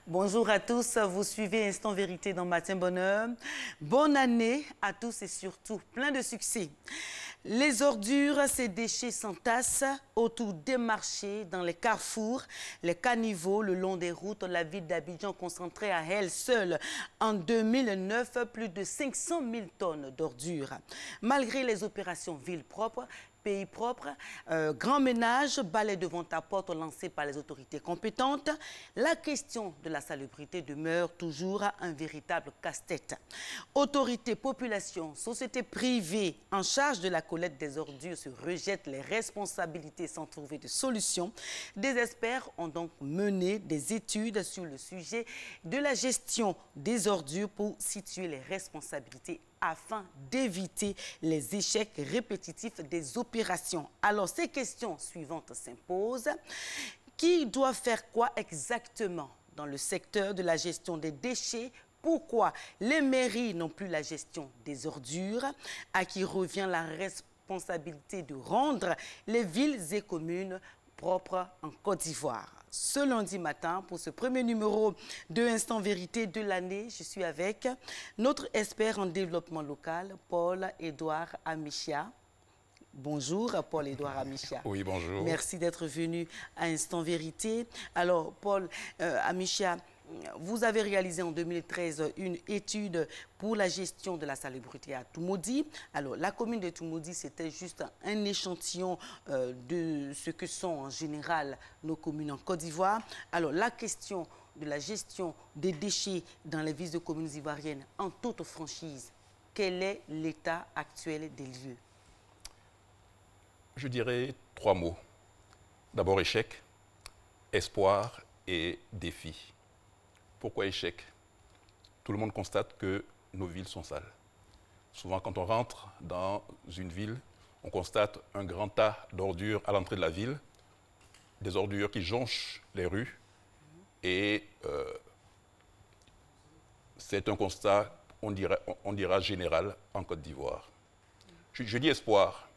Bonjour à tous, vous suivez Instant Vérité dans Matin Bonheur. Bonne année à tous et surtout plein de succès. Les ordures, ces déchets s'entassent autour des marchés, dans les carrefours, les caniveaux, le long des routes. La ville d'Abidjan concentrait à elle seule en 2009 plus de 500 000 tonnes d'ordures. Malgré les opérations Ville propre, Pays propre, grand ménage, balai devant ta porte lancé par les autorités compétentes, la question de la salubrité demeure toujours un véritable casse-tête. Autorités, population, sociétés privées en charge de la collecte des ordures se rejettent les responsabilités sans trouver de solution. Des experts ont donc mené des études sur le sujet de la gestion des ordures pour situer les responsabilités afin d'éviter les échecs répétitifs des opérations. Alors, ces questions suivantes s'imposent. Qui doit faire quoi exactement dans le secteur de la gestion des déchets? Pourquoi les mairies n'ont plus la gestion des ordures? À qui revient la responsabilité de rendre les villes et communes propres en Côte d'Ivoire? Ce lundi matin, pour ce premier numéro de Instant Vérité de l'année, je suis avec notre expert en développement local, Paul-Édouard Amichia. Bonjour, Paul-Édouard Amichia. Oui, bonjour. Merci d'être venu à Instant Vérité. Alors, Paul Amichia, vous avez réalisé en 2013 une étude pour la gestion de la salubrité à Toumoudi. Alors, la commune de Toumoudi, c'était juste un échantillon de ce que sont en général nos communes en Côte d'Ivoire. Alors, la question de la gestion des déchets dans les villes de communes ivoiriennes en toute franchise, quel est l'état actuel des lieux? Je dirais 3 mots. D'abord échec, espoir et défi. Pourquoi échec? Tout le monde constate que nos villes sont sales. Souvent, quand on rentre dans une ville, on constate un grand tas d'ordures à l'entrée de la ville, des ordures qui jonchent les rues, et c'est un constat, on dira général en Côte d'Ivoire. Je dis espoir,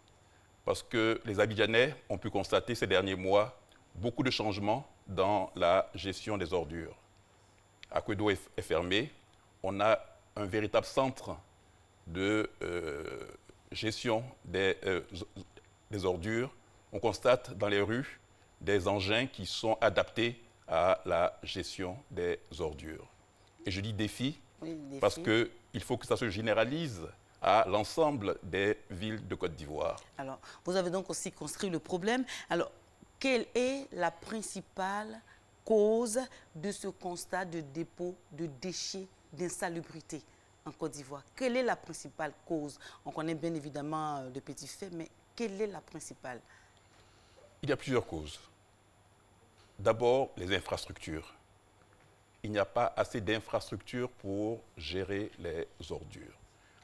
parce que les Abidjanais ont pu constater ces derniers mois beaucoup de changements dans la gestion des ordures. Akwedo est fermé, on a un véritable centre de gestion des ordures. On constate dans les rues des engins qui sont adaptés à la gestion des ordures. Et je dis défi, oui, parce qu'il faut que ça se généralise à l'ensemble des villes de Côte d'Ivoire. Alors, vous avez donc aussi construit le problème. Alors, quelle est la principale cause de ce constat de dépôt de déchets, d'insalubrité en Côte d'Ivoire? Quelle est la principale cause? On connaît bien évidemment de petits faits, mais quelle est la principale? Il y a plusieurs causes. D'abord, les infrastructures. Il n'y a pas assez d'infrastructures pour gérer les ordures.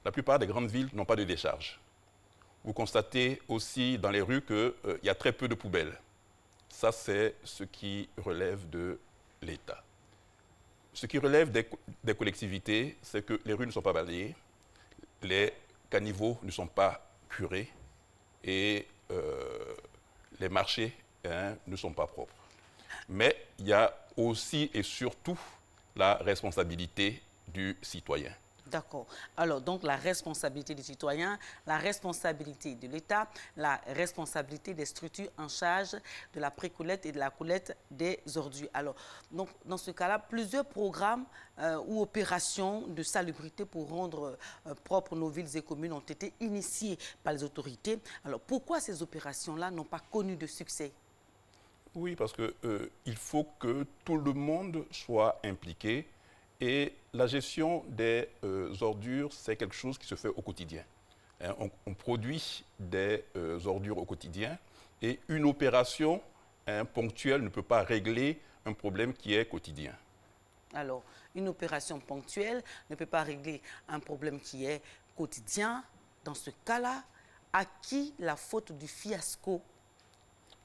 La plupart des grandes villes n'ont pas de décharge. Vous constatez aussi dans les rues qu'il y a très peu de poubelles. Ça, c'est ce qui relève de l'État. Ce qui relève des collectivités, c'est que les rues ne sont pas balayées, les caniveaux ne sont pas curés et les marchés ne sont pas propres. Mais il y a aussi et surtout la responsabilité du citoyen. D'accord. Alors, donc, la responsabilité des citoyens, la responsabilité de l'État, la responsabilité des structures en charge de la pré-collecte et de la collecte des ordures. Alors, donc, dans ce cas-là, plusieurs programmes ou opérations de salubrité pour rendre propres nos villes et communes ont été initiées par les autorités. Alors, pourquoi ces opérations-là n'ont pas connu de succès? Oui, parce qu'il faut que tout le monde soit impliqué. Et la gestion des ordures, c'est quelque chose qui se fait au quotidien. On produit des ordures au quotidien et une opération ponctuelle ne peut pas régler un problème qui est quotidien. Alors, une opération ponctuelle ne peut pas régler un problème qui est quotidien. Dans ce cas-là, à qui la faute du fiasco?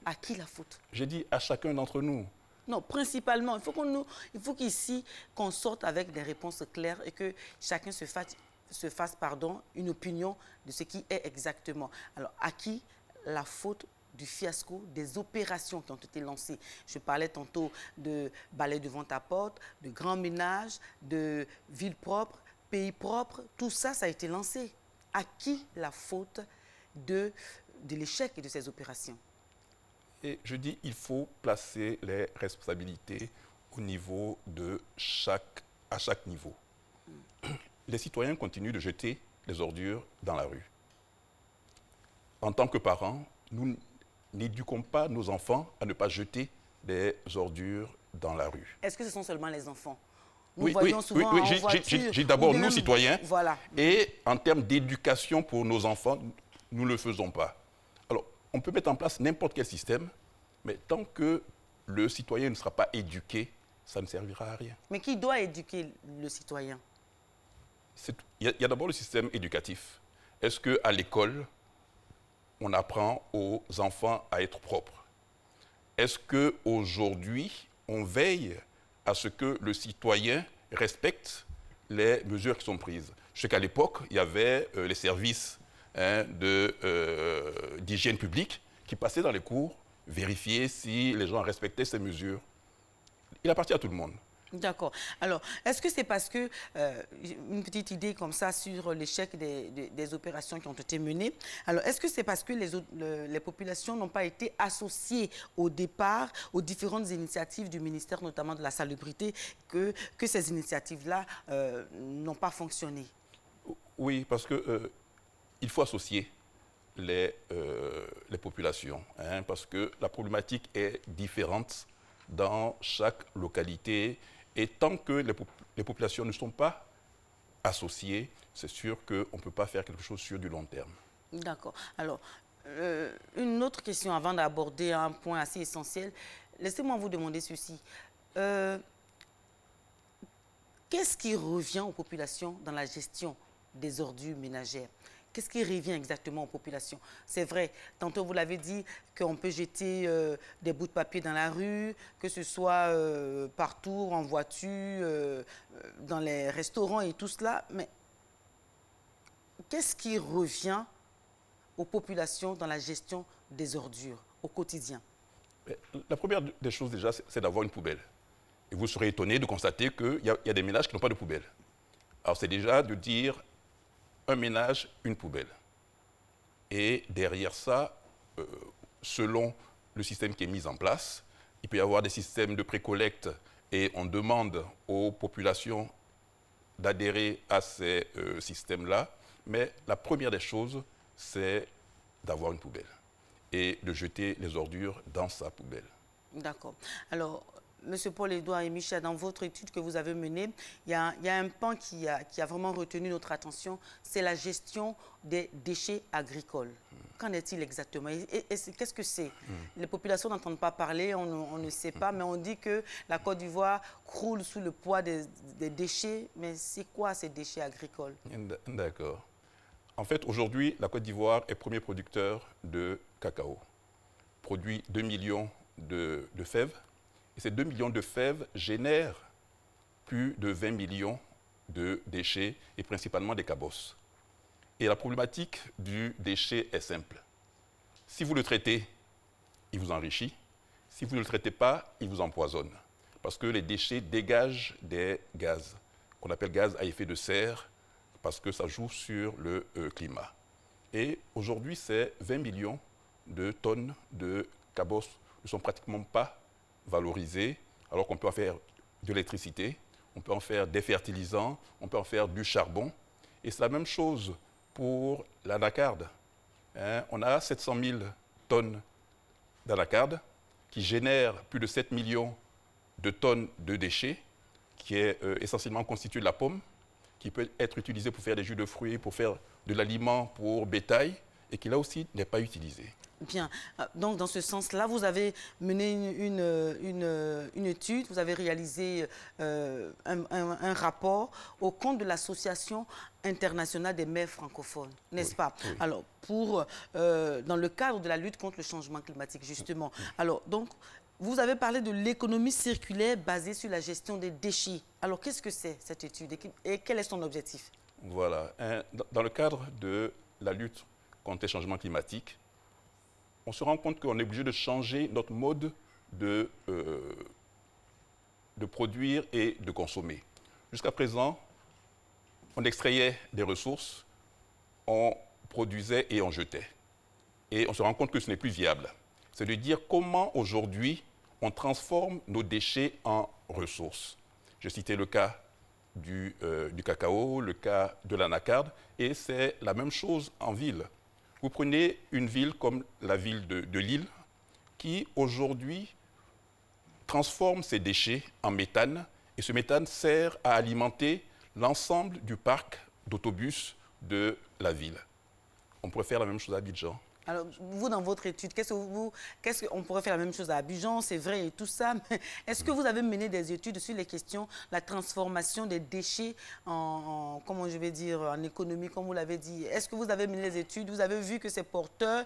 À qui la faute? J'ai dit à chacun d'entre nous. Non, principalement, il faut qu'ici, qu'on sorte avec des réponses claires et que chacun se fasse une opinion de ce qui est exactement. Alors, à qui la faute du fiasco des opérations qui ont été lancées. Je parlais tantôt de balai devant ta porte, de grands ménages, de villes propres, pays propres. Tout ça, ça a été lancé. À qui la faute de l'échec de ces opérations? Et je dis, il faut placer les responsabilités au niveau à chaque niveau. Les citoyens continuent de jeter les ordures dans la rue. En tant que parents, nous n'éduquons pas nos enfants à ne pas jeter des ordures dans la rue. Est-ce que ce sont seulement les enfants? Nous Oui, voyons souvent en voiture, j'ai d'abord ou bien nous, même- citoyens, Voilà. et en termes d'éducation pour nos enfants, nous ne le faisons pas. Alors, on peut mettre en place n'importe quel système, mais tant que le citoyen ne sera pas éduqué, ça ne servira à rien. Mais qui doit éduquer le citoyen? Il y a d'abord le système éducatif. Est-ce qu'à l'école, on apprend aux enfants à être propres? Est-ce qu'aujourd'hui, on veille à ce que le citoyen respecte les mesures qui sont prises? Je sais qu'à l'époque, il y avait les services d'hygiène publique qui passaient dans les cours, vérifier si les gens respectaient ces mesures. Il appartient à tout le monde. D'accord. Alors, est-ce que c'est parce que, une petite idée comme ça sur l'échec des opérations qui ont été menées, alors est-ce que c'est parce que les populations n'ont pas été associées au départ aux différentes initiatives du ministère, notamment de la salubrité, que ces initiatives-là n'ont pas fonctionné? Oui, parce que il faut associer les populations, hein, parce que la problématique est différente dans chaque localité. Et tant que les populations ne sont pas associées, c'est sûr qu'on ne peut pas faire quelque chose sur du long terme. D'accord. Alors, une autre question avant d'aborder un point assez essentiel. Laissez-moi vous demander ceci. Qu'est-ce qui revient aux populations dans la gestion des ordures ménagères? Qu'est-ce qui revient exactement aux populations? C'est vrai, tantôt vous l'avez dit, qu'on peut jeter des bouts de papier dans la rue, que ce soit partout, en voiture, dans les restaurants et tout cela. Mais qu'est-ce qui revient aux populations dans la gestion des ordures au quotidien? La première des choses déjà, c'est d'avoir une poubelle. Et vous serez étonné de constater qu'il y a des ménages qui n'ont pas de poubelle. Alors c'est déjà de dire un ménage, une poubelle. Et derrière ça, selon le système qui est mis en place, il peut y avoir des systèmes de précollecte et on demande aux populations d'adhérer à ces systèmes-là. Mais la première des choses, c'est d'avoir une poubelle et de jeter les ordures dans sa poubelle. D'accord. Alors, Monsieur Paul-Édouard et Michel, dans votre étude que vous avez menée, il y a un pan qui a vraiment retenu notre attention, c'est la gestion des déchets agricoles. Qu'en est-il exactement? Et qu'est-ce que c'est? Les populations n'entendent pas parler, on ne sait pas, mais on dit que la Côte d'Ivoire croule sous le poids des déchets. Mais c'est quoi ces déchets agricoles? D'accord. En fait, aujourd'hui, la Côte d'Ivoire est premier producteur de cacao. Produit 2 millions de fèves. Et ces 2 millions de fèves génèrent plus de 20 millions de déchets, et principalement des cabosses. Et la problématique du déchet est simple. Si vous le traitez, il vous enrichit. Si vous ne le traitez pas, il vous empoisonne. Parce que les déchets dégagent des gaz, qu'on appelle gaz à effet de serre, parce que ça joue sur le climat. Et aujourd'hui, ces 20 millions de tonnes de cabosses ne sont pratiquement pas valorisées, alors qu'on peut en faire de l'électricité, on peut en faire des fertilisants, on peut en faire du charbon. Et c'est la même chose pour l'anacarde. On a 700 000 tonnes d'anacarde qui génèrent plus de 7 millions de tonnes de déchets, qui est essentiellement constitué de la pomme, qui peut être utilisé pour faire des jus de fruits, pour faire de l'aliment pour bétail, et qui là aussi n'est pas utilisé. Bien. Donc, dans ce sens-là, vous avez mené une étude, vous avez réalisé un rapport au compte de l'Association internationale des maires francophones, n'est-ce pas? Oui. Alors, dans le cadre de la lutte contre le changement climatique, justement. Alors, donc, vous avez parlé de l'économie circulaire basée sur la gestion des déchets. Alors, qu'est-ce que c'est cette étude et quel est son objectif? Voilà. Dans le cadre de la lutte contre le changement climatique, on se rend compte qu'on est obligé de changer notre mode de produire et de consommer. Jusqu'à présent, on extrayait des ressources, on produisait et on jetait. Et on se rend compte que ce n'est plus viable. C'est de dire comment aujourd'hui on transforme nos déchets en ressources. Je citais le cas du cacao, le cas de l'anacarde, et c'est la même chose en ville. Vous prenez une ville comme la ville de Lille, qui aujourd'hui transforme ses déchets en méthane, et ce méthane sert à alimenter l'ensemble du parc d'autobus de la ville. On pourrait faire la même chose à Abidjan. Alors, vous, dans votre étude, qu'est-ce qu'on pourrait faire la même chose à Abidjan, c'est vrai et tout ça, mais est-ce que vous avez mené des études sur les questions, la transformation des déchets comment je vais dire, en économie, comme vous l'avez dit? Est-ce que vous avez mené des études, vous avez vu que c'est porteur?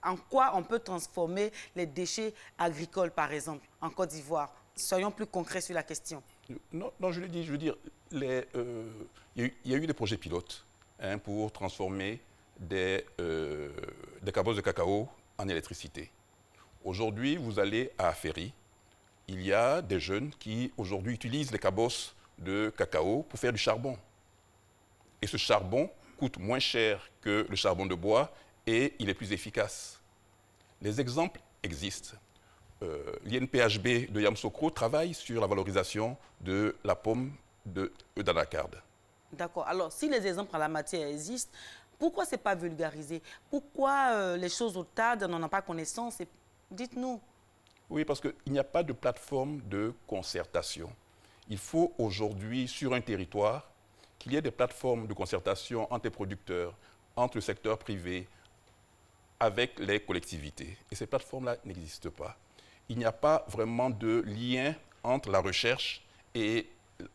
En quoi on peut transformer les déchets agricoles, par exemple, en Côte d'Ivoire? Soyons plus concrets sur la question. Non, non, je le dis, je veux dire, il y a eu des projets pilotes pour transformer des cabosses de cacao en électricité. Aujourd'hui, vous allez à Ferry, il y a des jeunes qui aujourd'hui utilisent les cabosses de cacao pour faire du charbon. Et ce charbon coûte moins cher que le charbon de bois et il est plus efficace. Les exemples existent. L'INPHB de Yamoussoukro travaille sur la valorisation de la pomme d'anacarde. D'accord. Alors, si les exemples en la matière existent, pourquoi ce n'est pas vulgarisé? Pourquoi les choses au TAD, on n'en a pas connaissance? Dites-nous. Oui, parce qu'il n'y a pas de plateforme de concertation. Il faut aujourd'hui, sur un territoire, qu'il y ait des plateformes de concertation entre les producteurs, entre le secteur privé, avec les collectivités. Et ces plateformes-là n'existent pas. Il n'y a pas vraiment de lien entre la recherche et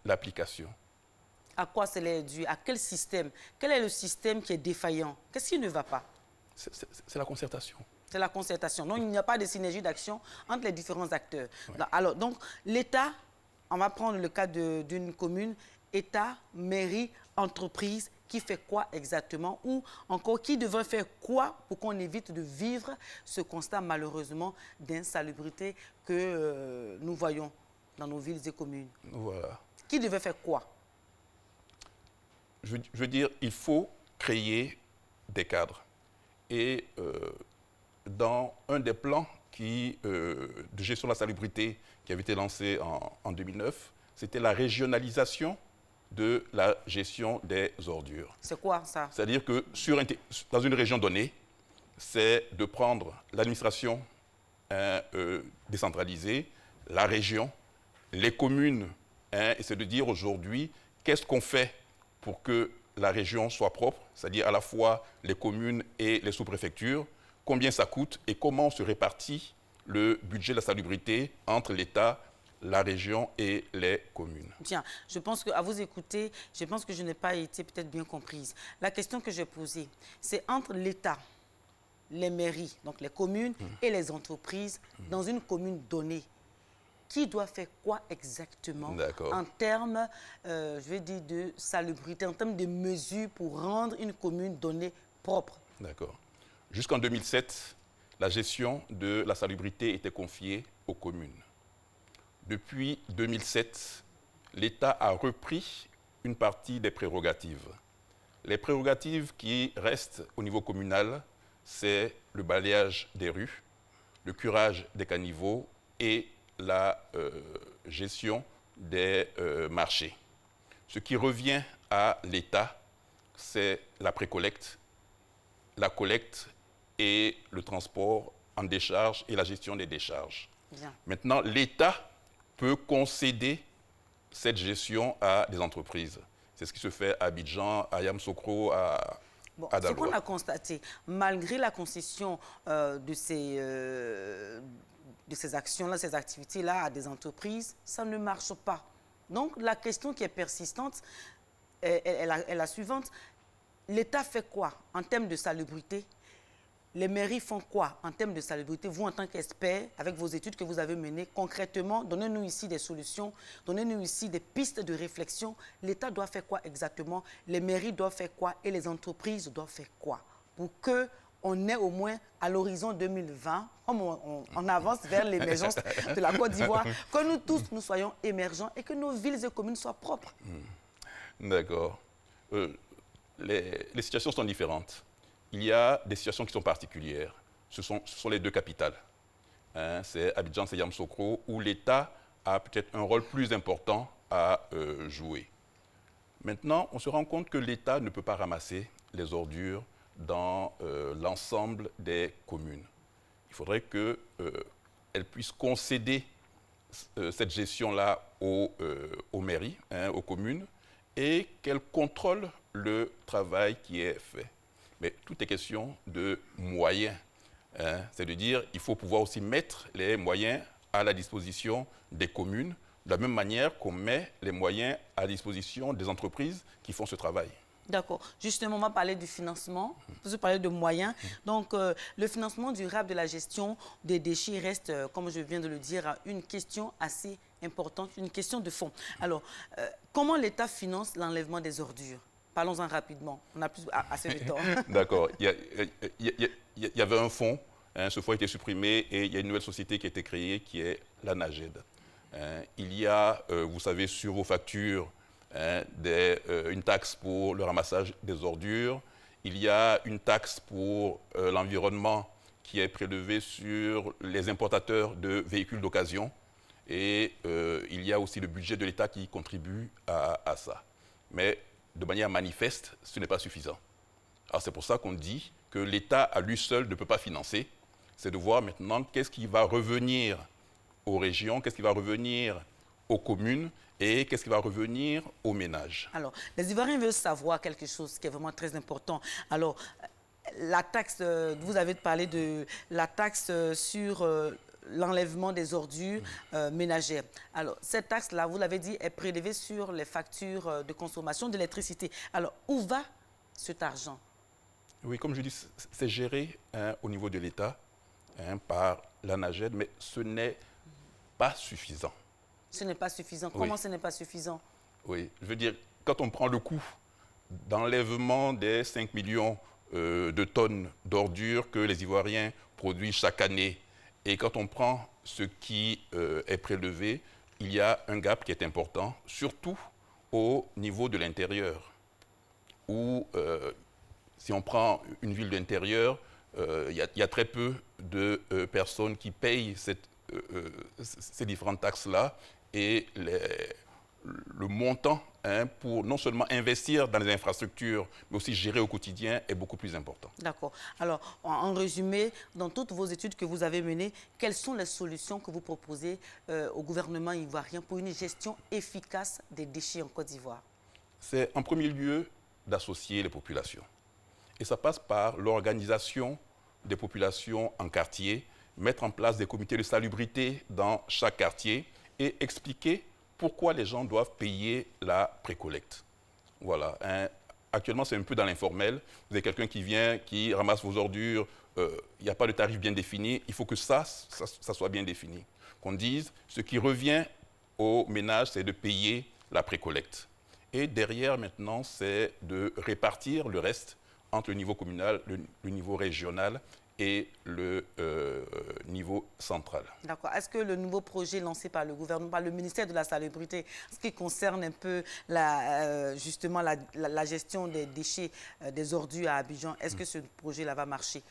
l'application. À quoi cela est dû? À quel système? Quel est le système qui est défaillant? Qu'est-ce qui ne va pas? C'est la concertation. C'est la concertation. Donc, il n'y a pas de synergie d'action entre les différents acteurs. Ouais. Alors, donc, l'État, on va prendre le cas d'une commune, État, mairie, entreprise, qui fait quoi exactement? Ou encore, qui devrait faire quoi pour qu'on évite de vivre ce constat, malheureusement, d'insalubrité que nous voyons dans nos villes et communes? Voilà. Qui devait faire quoi? Je veux dire, il faut créer des cadres. Et dans un des plans de gestion de la salubrité qui avait été lancé en 2009, c'était la régionalisation de la gestion des ordures. C'est quoi ça? C'est-à-dire que dans une région donnée, c'est de prendre l'administration décentralisée, la région, les communes, et c'est de dire aujourd'hui, qu'est-ce qu'on fait pour que la région soit propre, c'est-à-dire à la fois les communes et les sous-préfectures, combien ça coûte et comment se répartit le budget de la salubrité entre l'État, la région et les communes. Bien, je pense qu'à vous écouter, je pense que je n'ai pas été peut-être bien comprise. La question que j'ai posée, c'est entre l'État, les mairies, donc les communes et les entreprises dans une commune donnée. Qui doit faire quoi exactement en termes, je vais dire, de salubrité, en termes de mesures pour rendre une commune donnée propre? D'accord. Jusqu'en 2007, la gestion de la salubrité était confiée aux communes. Depuis 2007, l'État a repris une partie des prérogatives. Les prérogatives qui restent au niveau communal, c'est le balayage des rues, le curage des caniveaux et la gestion des marchés. Ce qui revient à l'État, c'est la précollecte, la collecte et le transport en décharge et la gestion des décharges. Bien. Maintenant, l'État peut concéder cette gestion à des entreprises. C'est ce qui se fait à Abidjan, à Yamoussoukro, à Daloa. Ce qu'on a constaté, malgré la concession de ces actions-là, ces activités-là à des entreprises, ça ne marche pas. Donc, la question qui est persistante est la suivante. L'État fait quoi en termes de salubrité? Les mairies font quoi en termes de salubrité? Vous, en tant qu'expert, avec vos études que vous avez menées, concrètement, donnez-nous ici des solutions, donnez-nous ici des pistes de réflexion. L'État doit faire quoi exactement? Les mairies doivent faire quoi? Et les entreprises doivent faire quoi? Pour que on est au moins à l'horizon 2020, comme on avance vers l'émergence de la Côte d'Ivoire, que nous tous, nous soyons émergents et que nos villes et communes soient propres. D'accord. Les situations sont différentes. Il y a des situations qui sont particulières. Ce sont les deux capitales. Hein, c'est Abidjan, c'est Yamoussoukro, où l'État a peut-être un rôle plus important à jouer. Maintenant, on se rend compte que l'État ne peut pas ramasser les ordures dans l'ensemble des communes. Il faudrait qu'elle puisse concéder cette gestion-là aux mairies, hein, aux communes, et qu'elle contrôle le travail qui est fait. Mais tout est question de moyens. Hein. C'est de dire qu'il faut pouvoir aussi mettre les moyens à la disposition des communes, de la même manière qu'on met les moyens à la disposition des entreprises qui font ce travail. D'accord. Justement, on va parler du financement, vous parlez de moyens. Donc, le financement durable de la gestion des déchets reste, comme je viens de le dire, une question assez importante, une question de fond. Alors, comment l'État finance l'enlèvement des ordures? Parlons-en rapidement, on n'a plus assez de temps. D'accord. Il y avait un fonds, hein, ce fonds a été supprimé et il y a une nouvelle société qui a été créée qui est la NAGED. Il y a, vous savez, sur vos factures, hein, une taxe pour le ramassage des ordures. Il y a une taxe pour l'environnement qui est prélevée sur les importateurs de véhicules d'occasion. Et il y a aussi le budget de l'État qui contribue à ça. Mais de manière manifeste, ce n'est pas suffisant. Alors c'est pour ça qu'on dit que l'État à lui seul ne peut pas financer. C'est de voir maintenant qu'est-ce qui va revenir aux régions, qu'est-ce qui va revenir aux communes et qu'est-ce qui va revenir aux ménages. Alors, les Ivoiriens veulent savoir quelque chose qui est vraiment très important. Alors, la taxe, vous avez parlé de la taxe sur l'enlèvement des ordures ménagères. Alors, cette taxe-là, vous l'avez dit, est prélevée sur les factures de consommation d'électricité. Alors, où va cet argent? Oui, comme je dis, c'est géré au niveau de l'État par la NAGED, mais ce n'est pas suffisant. Ce n'est pas suffisant. Comment Oui. ce n'est pas suffisant? Oui, je veux dire, quand on prend le coût d'enlèvement des 5 millions de tonnes d'ordures que les Ivoiriens produisent chaque année, et quand on prend ce qui est prélevé, il y a un gap qui est important, surtout au niveau de l'intérieur, où si on prend une ville de l'intérieur, il y a très peu de personnes qui payent ces différentes taxes-là, et le montant pour non seulement investir dans les infrastructures, mais aussi gérer au quotidien est beaucoup plus important. D'accord. Alors, en résumé, dans toutes vos études que vous avez menées, quelles sont les solutions que vous proposez au gouvernement ivoirien pour une gestion efficace des déchets en Côte d'Ivoire? C'est en premier lieu d'associer les populations. Et ça passe par l'organisation des populations en quartier, mettre en place des comités de salubrité dans chaque quartier et expliquer pourquoi les gens doivent payer la précollecte. Voilà. Actuellement, c'est un peu dans l'informel. Vous avez quelqu'un qui vient, qui ramasse vos ordures, il n'y a pas de tarif bien défini. Il faut que ça soit bien défini. Qu'on dise, ce qui revient aux ménages, c'est de payer la précollecte. Et derrière, maintenant, c'est de répartir le reste entre le niveau communal, le niveau régional et le niveau central. D'accord. Est-ce que le nouveau projet lancé par le gouvernement, par le ministère de la Salubrité, ce qui concerne un peu justement la gestion des déchets, des ordures à Abidjan, est-ce que ce projet-là va marcher?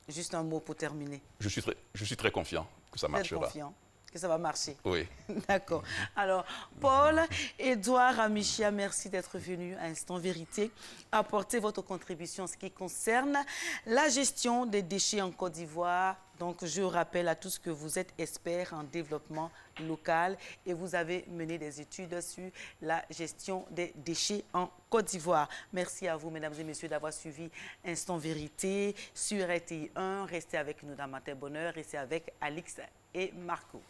Juste un mot pour terminer. Je suis très confiant que ça marchera. Vous êtes confiant que ça va marcher? Oui. D'accord. Alors, Paul-Édouard Amichia, merci d'être venu à Instant Vérité, apporter votre contribution en ce qui concerne la gestion des déchets en Côte d'Ivoire. Donc, je rappelle à tous que vous êtes expert en développement local et vous avez mené des études sur la gestion des déchets en Côte d'Ivoire. Merci à vous, mesdames et messieurs, d'avoir suivi Instant Vérité sur RTI 1. Restez avec nous dans Matin Bonheur et c'est avec Alix et Marco.